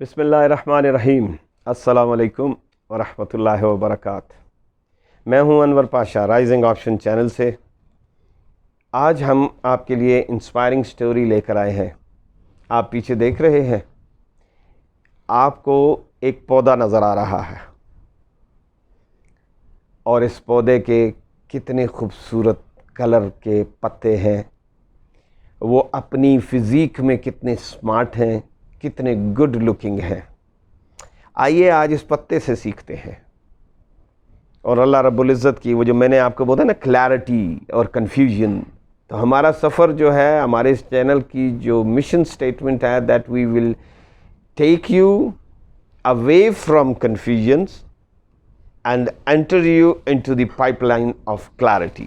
بسم اللہ الرحمن الرحیم۔ السلام علیکم ورحمۃ اللہ وبرکاتہ۔ میں ہوں انور پاشا، رائزنگ آپشن چینل سے۔ آج ہم آپ کے لیے انسپائرنگ سٹوری لے کر آئے ہیں۔ آپ پیچھے دیکھ رہے ہیں، آپ کو ایک پودا نظر آ رہا ہے، اور اس پودے کے کتنے خوبصورت کلر کے پتے ہیں، وہ اپنی فزیک میں کتنے سمارٹ ہیں، کتنے گڈ لکنگ ہیں۔ آئیے آج اس پتے سے سیکھتے ہیں، اور اللہ رب العزت کی وہ جو میں نے آپ کو بولا نا کلیئرٹی اور کنفیوژن، تو ہمارا سفر جو ہے، ہمارے اس چینل کی جو مشن سٹیٹمنٹ ہے، that we will take you away from confusions and enter you into the pipeline of clarity۔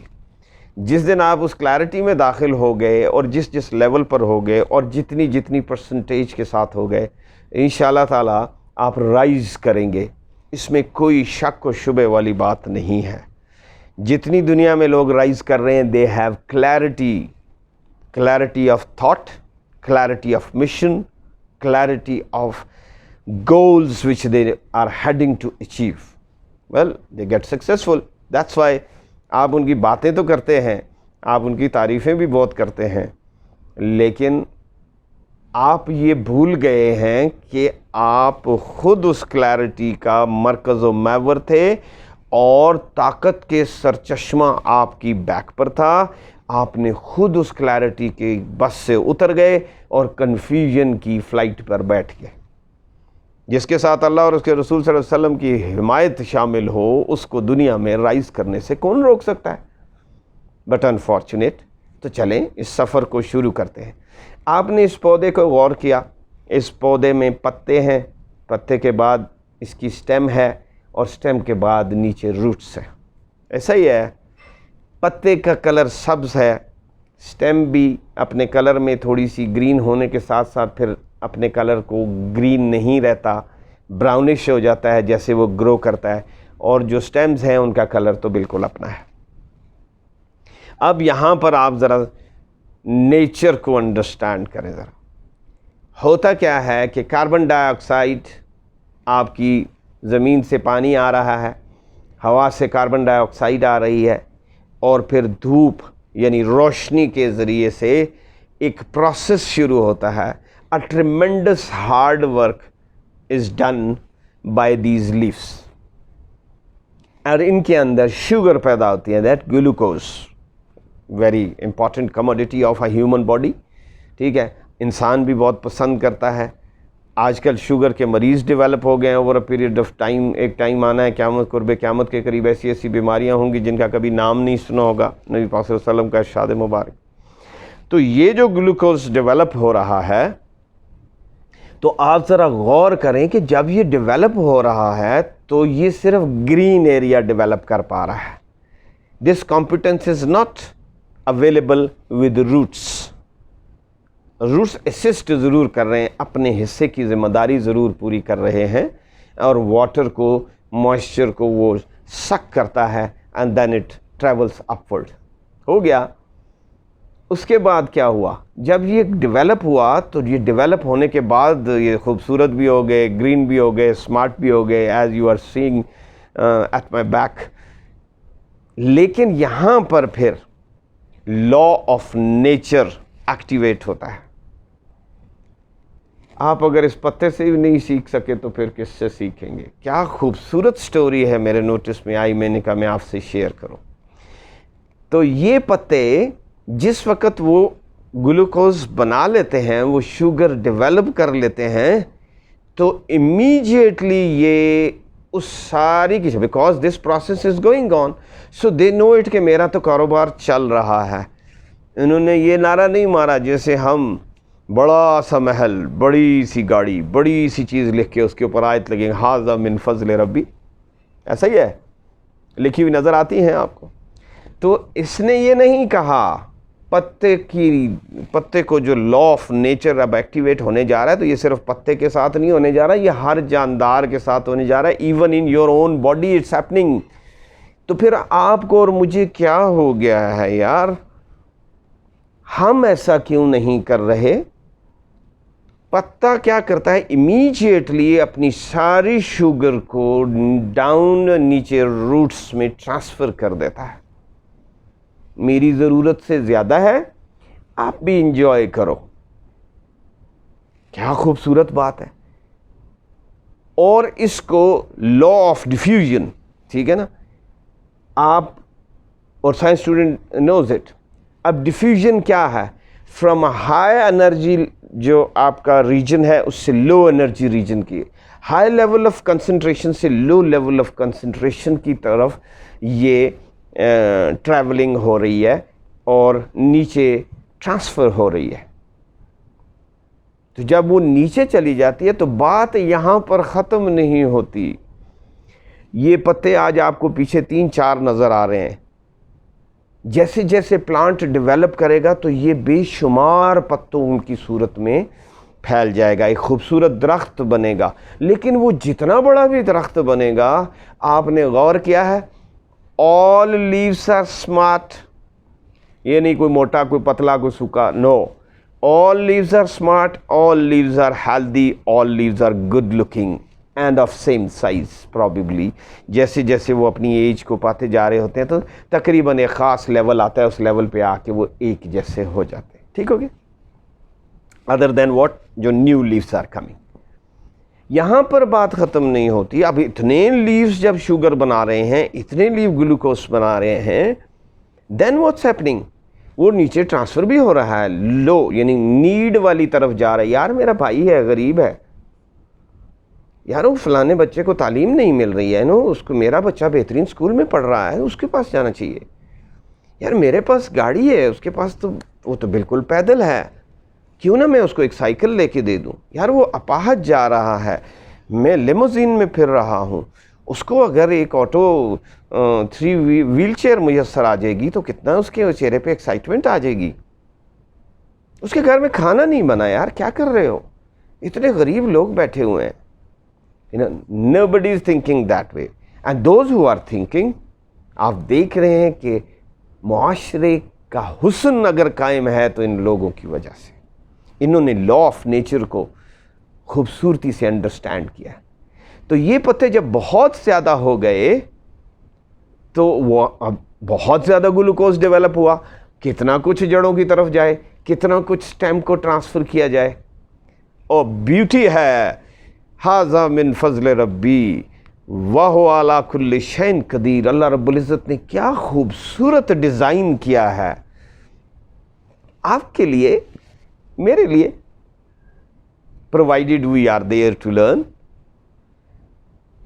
جس دن آپ اس کلیئرٹی میں داخل ہو گئے، اور جس لیول پر ہو گئے، اور جتنی پرسنٹیج کے ساتھ ہو گئے، انشاءاللہ تعالیٰ آپ رائز کریں گے۔ اس میں کوئی شک و شبے والی بات نہیں ہے۔ جتنی دنیا میں لوگ رائز کر رہے ہیں، they have clarity of thought, clarity of mission, clarity of goals which they are heading to achieve. Well, they get successful. That's why آپ ان کی باتیں تو کرتے ہیں، آپ ان کی تعریفیں بھی بہت کرتے ہیں، لیکن آپ یہ بھول گئے ہیں کہ آپ خود اس کلیئرٹی کا مرکز و محور تھے، اور طاقت کے سرچشمہ آپ کی بیک پر تھا۔ آپ نے خود اس کلیئرٹی کے بس سے اتر گئے اور کنفیوژن کی فلائٹ پر بیٹھ گئے۔ جس کے ساتھ اللہ اور اس کے رسول صلی اللہ علیہ وسلم کی حمایت شامل ہو، اس کو دنیا میں رائز کرنے سے کون روک سکتا ہے؟ But unfortunate. تو چلیں اس سفر کو شروع کرتے ہیں۔ آپ نے اس پودے کو غور کیا، اس پودے میں پتے ہیں، پتے کے بعد اس کی سٹیم ہے، اور سٹیم کے بعد نیچے روٹس ہے۔ ایسا ہی ہے، پتے کا کلر سبز ہے، سٹیم بھی اپنے کلر میں تھوڑی سی گرین ہونے کے ساتھ ساتھ پھر اپنے کلر کو گرین نہیں رہتا، براؤنش ہو جاتا ہے جیسے وہ گرو کرتا ہے، اور جو سٹیمز ہیں ان کا کلر تو بالکل اپنا ہے۔ اب یہاں پر آپ ذرا نیچر کو انڈرسٹینڈ کریں۔ ذرا ہوتا کیا ہے کہ کاربن ڈائی آکسائڈ، آپ کی زمین سے پانی آ رہا ہے، ہوا سے کاربن ڈائی آکسائڈ آ رہی ہے، اور پھر دھوپ یعنی روشنی کے ذریعے سے ایک پروسیس شروع ہوتا ہے۔ A tremendous hard work is done by these leaves، اور ان کے اندر شوگر پیدا ہوتی ہے، that glucose very important commodity of a human body۔ ٹھیک ہے، انسان بھی بہت پسند کرتا ہے۔ آج کل شوگر کے مریض ڈیولپ ہو گئے ہیں over a period of time. ایک ٹائم آنا ہے قیامت، قرب قیامت کے قریب ایسی بیماریاں ہوں گی جن کا کبھی نام نہیں سنا ہوگا، نبی پاک صلی اللہ علیہ وسلم کا ارشاد مبارک۔ تو یہ جو گلوکوز ڈیولپ ہو رہا ہے، تو آپ ذرا غور کریں کہ جب یہ ڈیولپ ہو رہا ہے تو یہ صرف گرین ایریا ڈیولپ کر پا رہا ہے۔ This competence is not available with roots. Roots assist ضرور کر رہے ہیں، اپنے حصے کی ذمہ داری ضرور پوری کر رہے ہیں، اور واٹر کو، موئسچر کو وہ سک کرتا ہے، and then it travels upward. ہو گیا۔ اس کے بعد کیا ہوا؟ جب یہ ڈیولپ ہوا تو یہ ڈیولپ ہونے کے بعد یہ خوبصورت بھی ہو گئے، گرین بھی ہو گئے، سمارٹ بھی ہو گئے، as you are saying at my back. لیکن یہاں پر پھر لا آف نیچر ایکٹیویٹ ہوتا ہے۔ آپ اگر اس پتے سے بھی نہیں سیکھ سکے تو پھر کس سے سیکھیں گے؟ کیا خوبصورت سٹوری ہے، میرے نوٹس میں آئی، میں نے کہا میں آپ سے شیئر کروں۔ تو یہ پتے جس وقت وہ گلوکوز بنا لیتے ہیں، وہ شوگر ڈیولپ کر لیتے ہیں، تو امیجیٹلی یہ اس ساری کی، because this process is going on, so they know it کہ میرا تو کاروبار چل رہا ہے۔ انہوں نے یہ نعرہ نہیں مارا جیسے ہم بڑا سا محل، بڑی سی گاڑی، بڑی سی چیز لکھ کے اس کے اوپر آیت لگیں، ھذا من فضل ربی، ایسا ہی ہے، لکھی ہوئی نظر آتی ہیں آپ کو۔ تو اس نے یہ نہیں کہا، پتے کو جو لا آف نیچر اب ایکٹیویٹ ہونے جا رہا ہے، تو یہ صرف پتے کے ساتھ نہیں ہونے جا رہا، یہ ہر جاندار کے ساتھ ہونے جا رہا ہے، even in your own body it's happening. تو پھر آپ کو اور مجھے کیا ہو گیا ہے یار؟ ہم ایسا کیوں نہیں کر رہے؟ پتا کیا کرتا ہے؟ امیجیٹلی اپنی ساری شوگر کو ڈاؤن نیچے روٹس میں ٹرانسفر کر دیتا ہے. میری ضرورت سے زیادہ ہے، آپ بھی انجوائے کرو. کیا خوبصورت بات ہے. اور اس کو لا آف ڈیفیوژن، ٹھیک ہے نا، آپ اور سائنس اسٹوڈنٹ نوز اٹ. اب ڈیفیوژن کیا ہے؟ فرام ہائی انرجی جو آپ کا ریجن ہے اس سے لو انرجی ریجن کی، ہائی لیول آف کنسنٹریشن سے لو لیول آف کنسنٹریشن کی طرف یہ ٹریولنگ ہو رہی ہے اور نیچے ٹرانسفر ہو رہی ہے. تو جب وہ نیچے چلی جاتی ہے تو بات یہاں پر ختم نہیں ہوتی. یہ پتے آج آپ کو پیچھے 3-4 نظر آ رہے ہیں. جیسے جیسے پلانٹ ڈیولپ کرے گا تو یہ بے شمار پتوں کی صورت میں پھیل جائے گا، ایک خوبصورت درخت بنے گا. لیکن وہ جتنا بڑا بھی درخت بنے گا، آپ نے غور کیا ہے؟ All leaves are smart. یہ نہیں کوئی موٹا، کوئی پتلا، کوئی سوکھا. No, all leaves are smart, all leaves are healthy, all leaves are good looking and of same size probably. جیسے جیسے وہ اپنی ایج کو پاتے جا رہے ہوتے ہیں تو تقریباً ایک خاص لیول آتا ہے، اس لیول پہ آ کے وہ ایک جیسے ہو جاتے ہیں. ٹھیک ہو گیا؟ ادر دین واٹ جو نیو لیوز آر کمنگ. یہاں پر بات ختم نہیں ہوتی. اب اتنے لیوز جب شوگر بنا رہے ہیں، اتنے لیو گلوکوز بنا رہے ہیں، دین واٹس ہیپننگ؟ وہ نیچے ٹرانسفر بھی ہو رہا ہے، لو یعنی نیڈ والی طرف جا رہا ہے. یار میرا بھائی ہے، غریب ہے، یار وہ فلانے بچے کو تعلیم نہیں مل رہی ہے، اس کو، میرا بچہ بہترین اسکول میں پڑھ رہا ہے، اس کے پاس جانا چاہیے. یار میرے پاس گاڑی ہے، اس کے پاس تو وہ تو بالکل پیدل ہے، کیوں نہ میں اس کو ایک سائیکل لے کے دے دوں. یار وہ اپاہج جا رہا ہے، میں لیموزین میں پھر رہا ہوں، اس کو اگر ایک آٹو 3 ویل چیئر میسر آ جائے گی تو کتنا اس کے چہرے پہ ایکسائٹمنٹ آ جائے گی. اس کے گھر میں کھانا نہیں بنا. یار کیا کر رہے ہو؟ اتنے غریب لوگ بیٹھے ہوئے ہیں. Nobody is thinking that way. And those who are thinking, آپ دیکھ رہے ہیں کہ معاشرے کا حسن اگر قائم ہے تو ان لوگوں کی وجہ سے. انہوں نے لا آف نیچر کو خوبصورتی سے انڈرسٹینڈ کیا. تو یہ پتے جب بہت زیادہ ہو گئے تو وہ اب بہت زیادہ گلوکوز ڈیولپ ہوا. کتنا کچھ جڑوں کی طرف جائے، کتنا کچھ سٹیم کو ٹرانسفر کیا جائے. اور بیوٹی ہے، ھذا من فضل ربی وَهُوَ عَلَىٰ كُلِّ شَيْءٍ قدیر. اللہ رب العزت نے کیا خوبصورت ڈیزائن کیا ہے آپ کے لیے، میرے لیے. provided we are there to learn.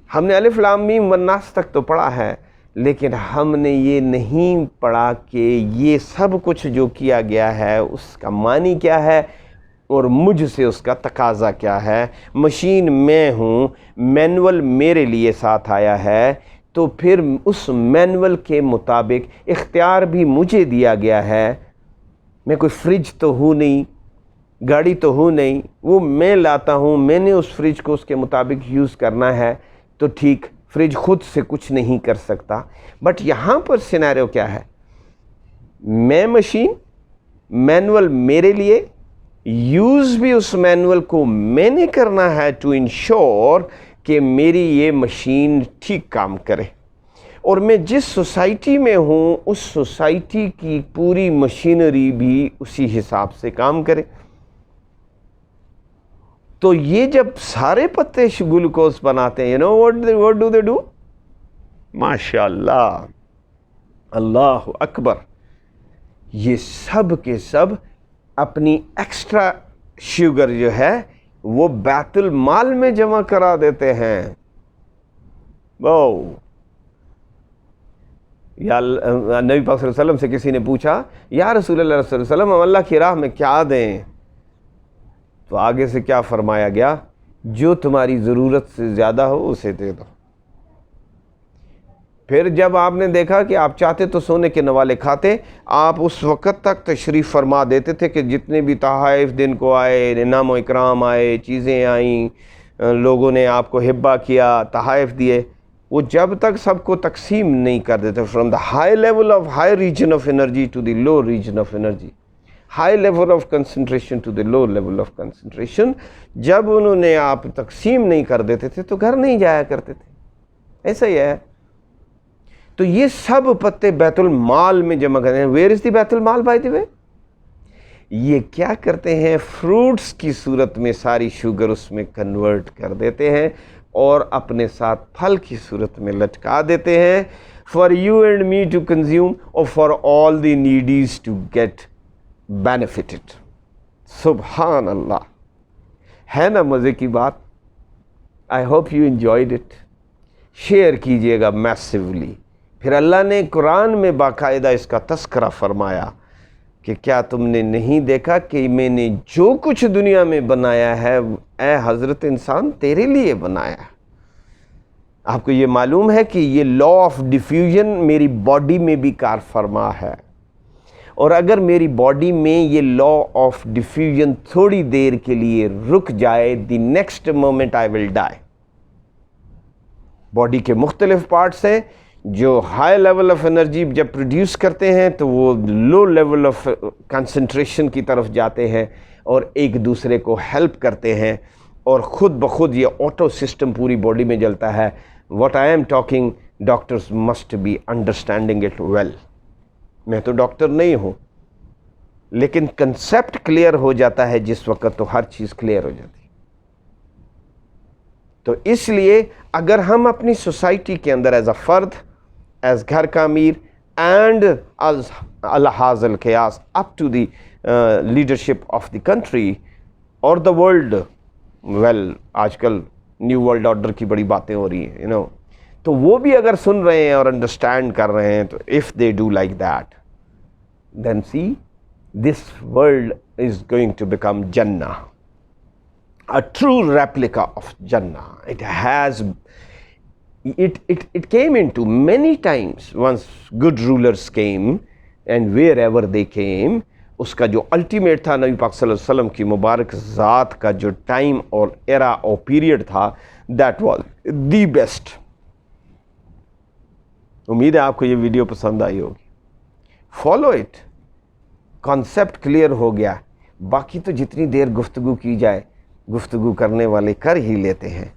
ہم نے الف لام میم والناس تک تو پڑھا ہے، لیکن ہم نے یہ نہیں پڑھا کہ یہ سب کچھ جو کیا گیا ہے اس کا معنی کیا ہے اور مجھ سے اس کا تقاضا کیا ہے. مشین میں ہوں، مینول میرے لیے ساتھ آیا ہے، تو پھر اس مینول کے مطابق اختیار بھی مجھے دیا گیا ہے. میں کوئی فریج تو ہوں نہیں، گاڑی تو ہوں نہیں، وہ میں لاتا ہوں، میں نے اس فریج کو اس کے مطابق یوز کرنا ہے. تو ٹھیک، فریج خود سے کچھ نہیں کر سکتا. بٹ یہاں پر سینیریو کیا ہے؟ میں مشین، مینول میرے لیے، یوز بھی اس مینول کو میں نے کرنا ہے ٹو انشور کہ میری یہ مشین ٹھیک کام کرے. اور میں جس سوسائٹی میں ہوں اس سوسائٹی کی پوری مشینری بھی اسی حساب سے کام کرے. تو یہ جب سارے پتے گلوکوز بناتے ہیں، what do they do؟ ماشاء اللہ، اللہ اکبر، یہ سب کے سب اپنی ایکسٹرا شوگر جو ہے وہ بیت المال میں جمع کرا دیتے ہیں. یا نبی پاک صلی اللہ علیہ وسلم سے کسی نے پوچھا، یا رسول اللہ صلی اللہ علیہ وسلم ہم اللہ کی راہ میں کیا دیں؟ تو آگے سے کیا فرمایا گیا؟ جو تمہاری ضرورت سے زیادہ ہو اسے دے دو. پھر جب آپ نے دیکھا کہ آپ چاہتے تو سونے کے نوالے کھاتے، آپ اس وقت تک تشریف فرما دیتے تھے کہ جتنے بھی تحائف دن کو آئے، انعام و اکرام آئے، چیزیں آئیں، لوگوں نے آپ کو ہبہ کیا، تحائف دیے، وہ جب تک سب کو تقسیم نہیں کر دیتے، from the high level of high region of energy to the low region of energy, high level of concentration to the low level of concentration. جب انہوں آپ تقسیم نہیں کر دیتے تھے تو گھر نہیں جایا کرتے تھے. ایسا ہی ہے. تو یہ سب پتے بیت المال میں جمع کرتے ہیں. ویئر از دی بیت المال بائی دی وے؟ یہ کیا کرتے ہیں؟ فروٹس کی صورت میں ساری شوگر اس میں کنورٹ کر دیتے ہیں اور اپنے ساتھ پھل کی صورت میں لٹکا دیتے ہیں. For you and me to consume or for all the needies to get benefited. سبحان اللہ. ہے نا مزے کی بات؟ I hope you enjoyed it. Share کیجئے گا میسیولی. پھر اللہ نے قرآن میں باقاعدہ اس کا تذکرہ فرمایا کہ کیا تم نے نہیں دیکھا کہ میں نے جو کچھ دنیا میں بنایا ہے اے حضرت انسان تیرے لیے بنایا ہے. آپ کو یہ معلوم ہے کہ یہ لا آف ڈیفیوژن میری باڈی میں بھی کار فرما ہے، اور اگر میری باڈی میں یہ لا آف ڈیفیوژن تھوڑی دیر کے لیے رک جائے the next moment I will dye. Body کے مختلف پارٹس ہیں جو ہائی لیول آف انرجی جب پروڈیوس کرتے ہیں تو وہ لو لیول آف کنسنٹریشن کی طرف جاتے ہیں اور ایک دوسرے کو ہیلپ کرتے ہیں، اور خود بخود یہ آٹو سسٹم پوری باڈی میں جلتا ہے. What I am talking doctors must be understanding it well. میں تو ڈاکٹر نہیں ہوں لیکن کنسیپٹ کلیئر ہو جاتا ہے جس وقت تو ہر چیز کلیئر ہو جاتی ہے. تو اس لیے اگر ہم اپنی سوسائٹی کے اندر ایز اے فرد، ایز گھر کا امیر اینڈ از الحاظ القیاس up to the leadership of the country اور دا ورلڈ، ویل آج کل نیو ورلڈ آرڈر کی بڑی باتیں ہو رہی ہیں تو وہ بھی اگر سن رہے ہیں اور انڈرسٹینڈ کر رہے ہیں تو if they do like that then see this world is going to become جنہ، a true replica of Jannah. It came into many times once good rulers came, and wherever they came اس کا جو ultimate تھا نبی پاک صلی اللہ علیہ وسلم کی مبارک ذات کا جو ٹائم اور ایرا اور پیریڈ تھا دیٹ واز دی بیسٹ. امید ہے آپ کو یہ ویڈیو پسند آئی ہوگی. Follow it. کانسیپٹ کلیئر ہو گیا. باقی تو جتنی دیر گفتگو کی جائے گفتگو کرنے والے کر ہی لیتے ہیں.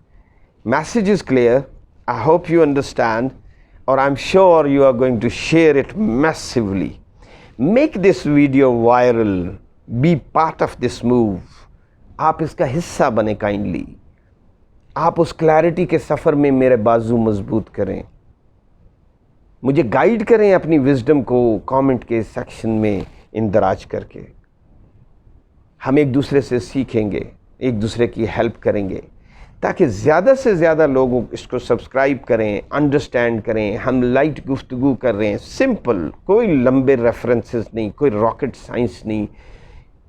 Message is clear. I hope you understand اور I am sure you are going to share it massively. Make this video viral. Be part of this move. آپ اس کا حصہ بنیں کائنڈلی. آپ اس کلیئرٹی کے سفر میں میرے بازو مضبوط کریں. مجھے گائیڈ کریں اپنی وزڈم کو کامنٹ کے سیکشن میں اندراج کر کے. ہم ایک دوسرے سے سیکھیں گے، ایک دوسرے کی ہیلپ کریں گے تاکہ زیادہ سے زیادہ لوگ اس کو سبسکرائب کریں، انڈرسٹینڈ کریں. ہم لائٹ گفتگو کر رہے ہیں، سمپل، کوئی لمبے ریفرنسز نہیں، کوئی راکٹ سائنس نہیں،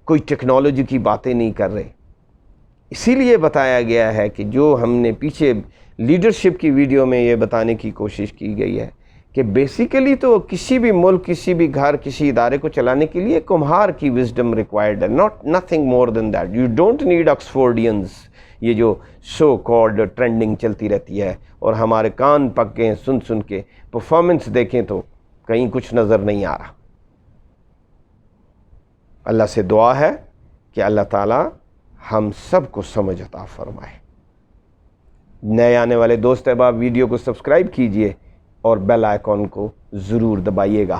کوئی ٹیکنالوجی کی باتیں نہیں کر رہے. اسی لیے بتایا گیا ہے کہ جو ہم نے پیچھے لیڈرشپ کی ویڈیو میں یہ بتانے کی کوشش کی گئی ہے کہ بیسیکلی تو کسی بھی ملک، کسی بھی گھر، کسی ادارے کو چلانے کے لیے کمہار کی وزڈم ریکوائرڈ ہے، nothing more than that. You don't need Oxfordians, یہ جو سو کالڈ ٹرینڈنگ چلتی رہتی ہے اور ہمارے کان پک گئے سن کے. پرفارمنس دیکھیں تو کہیں کچھ نظر نہیں آ رہا. اللہ سے دعا ہے کہ اللہ تعالیٰ ہم سب کو سمجھ عطا فرمائے. نئے آنے والے دوست احباب ویڈیو کو سبسکرائب کیجئے اور بیل آئیکن کو ضرور دبائیے گا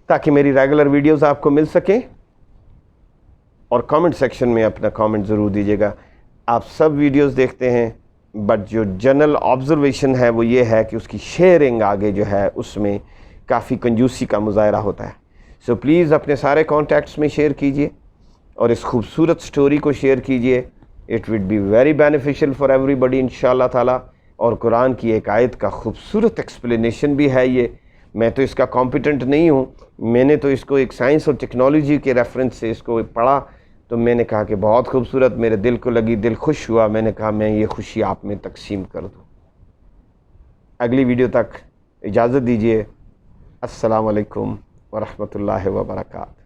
تاکہ میری ریگولر ویڈیوز آپ کو مل سکیں. اور کامنٹ سیکشن میں اپنا کامنٹ ضرور دیجیے گا. آپ سب ویڈیوز دیکھتے ہیں بٹ جو جنرل آبزرویشن ہے وہ یہ ہے کہ اس کی شیئرنگ آگے جو ہے اس میں کافی کنجوسی کا مظاہرہ ہوتا ہے. سو پلیز اپنے سارے کانٹیکٹس میں شیئر کیجئے اور اس خوبصورت سٹوری کو شیئر کیجئے. It would be very beneficial for everybody انشاءاللہ تعالیٰ. اور قرآن کی ایک آیت کا خوبصورت ایکسپلینیشن بھی ہے یہ. میں تو اس کا کمپیٹنٹ نہیں ہوں، میں نے تو اس کو ایک سائنس اور ٹیکنالوجی کے ریفرنس سے اس کو پڑھا تو میں نے کہا کہ بہت خوبصورت، میرے دل کو لگی، دل خوش ہوا. میں نے کہا میں یہ خوشی آپ میں تقسیم کر دوں. اگلی ویڈیو تک اجازت دیجیے. السلام علیکم ورحمۃ اللہ وبرکاتہ.